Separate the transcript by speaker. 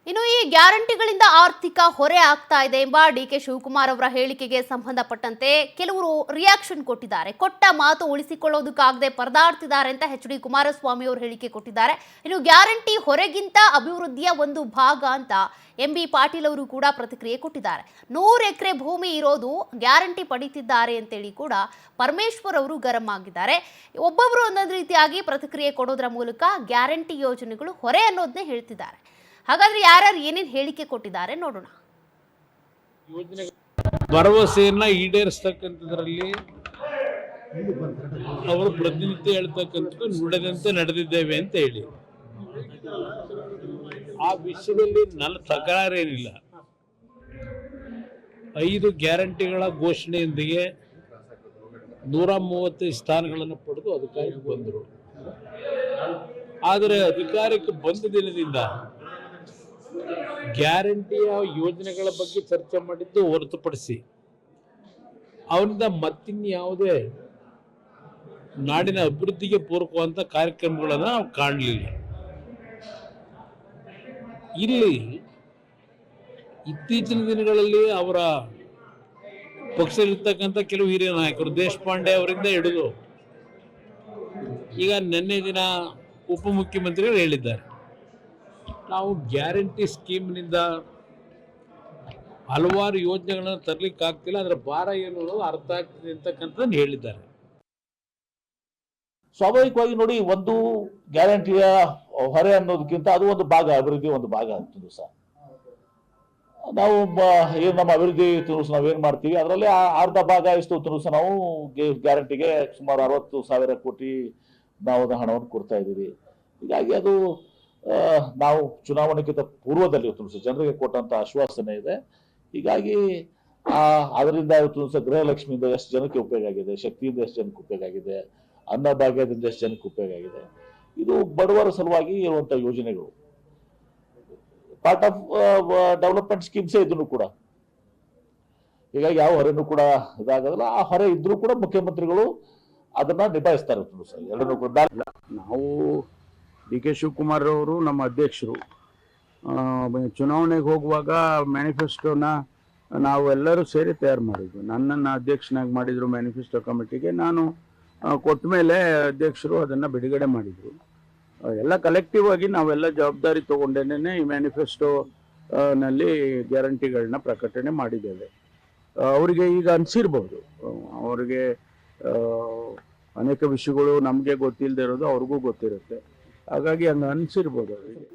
Speaker 1: ಇನ್ನು ಈ ಗ್ಯಾರಂಟಿಗಳಿಂದ ಆರ್ಥಿಕ ಹೊರೆ ಆಗ್ತಾ ಇದೆ ಎಂಬ ಡಿಕೆ ಶಿವಕುಮಾರ್ ಅವರ ಹೇಳಿಕೆಗೆ ಸಂಬಂಧಪಟ್ಟಂತೆ ಕೆಲವರು ರಿಯಾಕ್ಷನ್ ಕೊಟ್ಟಿದ್ದಾರೆ. ಕೊಟ್ಟ ಮಾತು ಉಳಿಸಿಕೊಳ್ಳೋದಕ್ಕಾಗದೆ ಪರದಾಡ್ತಿದ್ದಾರೆ ಅಂತ ಎಚ್ ಡಿ ಕುಮಾರಸ್ವಾಮಿ ಅವರು ಹೇಳಿಕೆ ಕೊಟ್ಟಿದ್ದಾರೆ. ಇನ್ನು ಗ್ಯಾರಂಟಿ ಹೊರೆಗಿಂತ ಅಭಿವೃದ್ಧಿಯ ಒಂದು ಭಾಗ ಅಂತ ಎಂ ಬಿ ಪಾಟೀಲ್ ಅವರು ಕೂಡ ಪ್ರತಿಕ್ರಿಯೆ ಕೊಟ್ಟಿದ್ದಾರೆ. 100 ಎಕರೆ ಭೂಮಿ ಇರೋದು ಗ್ಯಾರಂಟಿ ಪಡೀತಿದ್ದಾರೆ ಅಂತೇಳಿ ಕೂಡ ಪರಮೇಶ್ವರ್ ಅವರು ಗರಂ ಆಗಿದ್ದಾರೆ. ಒಬ್ಬೊಬ್ಬರು ಒಂದೊಂದು ರೀತಿಯಾಗಿ ಪ್ರತಿಕ್ರಿಯೆ ಕೊಡೋದ್ರ ಮೂಲಕ ಗ್ಯಾರಂಟಿ ಯೋಜನೆಗಳು ಹೊರೆ ಅನ್ನೋದನ್ನೇ ಹೇಳ್ತಿದ್ದಾರೆ. ಹಾಗಾದ್ರೆ ಯಾರ್ಯಾರು ಏನೇನು ಹೇಳಿಕೆ ಕೊಟ್ಟಿದ್ದಾರೆ ನೋಡೋಣ.
Speaker 2: ಭರವಸೆಯನ್ನ ಈಡೇರಿಸತಕ್ಕಂಥದ್ರಲ್ಲಿ ಅವರು ಪ್ರತಿನಿತ್ಯ ಹೇಳ್ತಕ್ಕಂಥದ್ದು ನುಡಿದಂತೆ ನಡೆದಿದ್ದೇವೆ ಅಂತ ಹೇಳಿ, ಆ ವಿಷಯದಲ್ಲಿ ನನ್ನ ತಕರಾರೇನಿಲ್ಲ. 5 ಗ್ಯಾರಂಟಿಗಳ ಘೋಷಣೆಯೊಂದಿಗೆ 135 ಸ್ಥಾನಗಳನ್ನು ಪಡೆದು ಅಧಿಕಾರಕ್ಕೆ ಬಂದರು. ಆದರೆ ಅಧಿಕಾರಕ್ಕೆ ಬಂದ ದಿನದಿಂದ ಗ್ಯಾರಂಟಿಯ ಯೋಜನೆಗಳ ಬಗ್ಗೆ ಚರ್ಚೆ ಮಾಡಿದ್ದು ಹೊರತುಪಡಿಸಿ ಅವರಿಂದ ಮತ್ತಿನ್ಯಾವುದೇ ನಾಡಿನ ಅಭಿವೃದ್ಧಿಗೆ ಪೂರಕವಾದಂಥ ಕಾರ್ಯಕ್ರಮಗಳನ್ನು ನಾವು ಕಾಣಲಿಲ್ಲ. ಇಲ್ಲಿ ಇತ್ತೀಚಿನ ದಿನಗಳಲ್ಲಿ ಅವರ ಪಕ್ಷದಲ್ಲಿರ್ತಕ್ಕಂಥ ಕೆಲವು ಹಿರಿಯ ನಾಯಕರು ದೇಶಪಾಂಡೆ ಅವರಿಂದ ಹಿಡಿದು ಈಗ ನಿನ್ನೆ ದಿನ ಉಪಮುಖ್ಯಮಂತ್ರಿಗಳು ಹೇಳಿದ್ದಾರೆ, ನಾವು ಗ್ಯಾರಂಟಿ ಸ್ಕೀಮ್ನಿಂದ ಹಲವಾರು ಯೋಜನೆಗಳನ್ನು ತರಲಿಕ್ಕೆ ಆಗ್ತಿಲ್ಲ, ಅದರ ಭಾರ ಏನು ಅನ್ನೋದು ಅರ್ಥ ಆಗ್ತಿದೆ ಅಂತಕ್ಕಂಥದ್ದನ್ನು ಹೇಳಿದ್ದಾರೆ.
Speaker 3: ಸ್ವಾಭಾವಿಕವಾಗಿ ನೋಡಿ, ಒಂದು ಗ್ಯಾರಂಟಿಯ ಹೊರೆ ಅನ್ನೋದಕ್ಕಿಂತ ಅದು ಒಂದು ಭಾಗ, ಅಭಿವೃದ್ಧಿ ಒಂದು ಭಾಗ ಅಂತಂದು ಸಹ ನಾವು ಏನು ನಮ್ಮ ಅಭಿವೃದ್ಧಿ ತುಣುಸು ನಾವೇನ್ ಮಾಡ್ತೀವಿ ಅದರಲ್ಲಿ ಅರ್ಧ ಭಾಗ ಇಷ್ಟು ತುಣುಸು ನಾವು ಗ್ಯಾರಂಟಿಗೆ ಸುಮಾರು 60,000 ಕೋಟಿ ನಾವು ಹಣವನ್ನು ಕೊಡ್ತಾ ಇದ್ದೀವಿ. ಹೀಗಾಗಿ ಅದು ನಾವು ಚುನಾವಣೆಗಿಂತ ಪೂರ್ವದಲ್ಲಿ ತುಣುಸು ಜನರಿಗೆ ಕೊಟ್ಟಂತ ಆಶ್ವಾಸನೆ ಇದೆ. ಹೀಗಾಗಿ ಅದರಿಂದ ತುಣುಸು ಗೃಹಲಕ್ಷ್ಮಿಯಿಂದ ಎಷ್ಟು ಜನಕ್ಕೆ ಉಪಯೋಗ ಆಗಿದೆ, ಶಕ್ತಿಯಿಂದ ಎಷ್ಟು ಜನಕ್ಕೆ ಉಪಯೋಗ ಆಗಿದೆ, ಅನ್ನಭಾಗ್ಯದಿಂದ ಎಷ್ಟು ಜನಕ್ಕೆ ಉಪಯೋಗ ಆಗಿದೆ. ಇದು ಬಡವರ ಸಲುವಾಗಿ ಇರುವಂತಹ ಯೋಜನೆಗಳು, ಪಾರ್ಟ್ ಆಫ್ ಡೆವಲಪ್ಮೆಂಟ್ ಸ್ಕೀಮ್ಸೇ ಇದನ್ನು ಕೂಡ. ಹೀಗಾಗಿ ಯಾವ ಹೊರೆನೂ ಕೂಡ ಇದಾಗೋದಿಲ್ಲ. ಆ ಹೊರೆ ಇದ್ರೂ ಕೂಡ ಮುಖ್ಯಮಂತ್ರಿಗಳು ಅದನ್ನ ನಿಭಾಯಿಸ್ತಾರೆ. ಎರಡನ್ನೂ ಕೂಡ
Speaker 4: ನಾವು ಡಿ ಕೆ ಶಿವಕುಮಾರ್ ಅವರು ನಮ್ಮ ಅಧ್ಯಕ್ಷರು, ಚುನಾವಣೆಗೆ ಹೋಗುವಾಗ ಮ್ಯಾನಿಫೆಸ್ಟೋನ ನಾವೆಲ್ಲರೂ ಸೇರಿ ತಯಾರು ಮಾಡಿದ್ವಿ. ನನ್ನನ್ನು ಅಧ್ಯಕ್ಷನಾಗಿ ಮಾಡಿದ್ರು ಮ್ಯಾನಿಫೆಸ್ಟೋ ಕಮಿಟಿಗೆ. ನಾನು ಕೊಟ್ಟ ಮೇಲೆ ಅಧ್ಯಕ್ಷರು ಅದನ್ನು ಬಿಡುಗಡೆ ಮಾಡಿದರು. ಎಲ್ಲ ಕಲೆಕ್ಟಿವ್ ಆಗಿ ನಾವೆಲ್ಲ ಜವಾಬ್ದಾರಿ ತೊಗೊಂಡೇನೆ ಈ ಮ್ಯಾನಿಫೆಸ್ಟೋ ನಲ್ಲಿ ಗ್ಯಾರಂಟಿಗಳನ್ನ ಪ್ರಕಟಣೆ ಮಾಡಿದ್ದೇವೆ. ಅವರಿಗೆ ಈಗ ಅನಿಸಿರ್ಬೋದು, ಅವರಿಗೆ ಅನೇಕ ವಿಷಯಗಳು ನಮಗೆ ಗೊತ್ತಿಲ್ಲದೆ ಇರೋದು ಅವ್ರಿಗೂ ಗೊತ್ತಿರುತ್ತೆ. ಹಾಗಾಗಿ ಹಂಗೆ ಅನಿಸಿರ್ಬೋದು ಅವರಿಗೆ.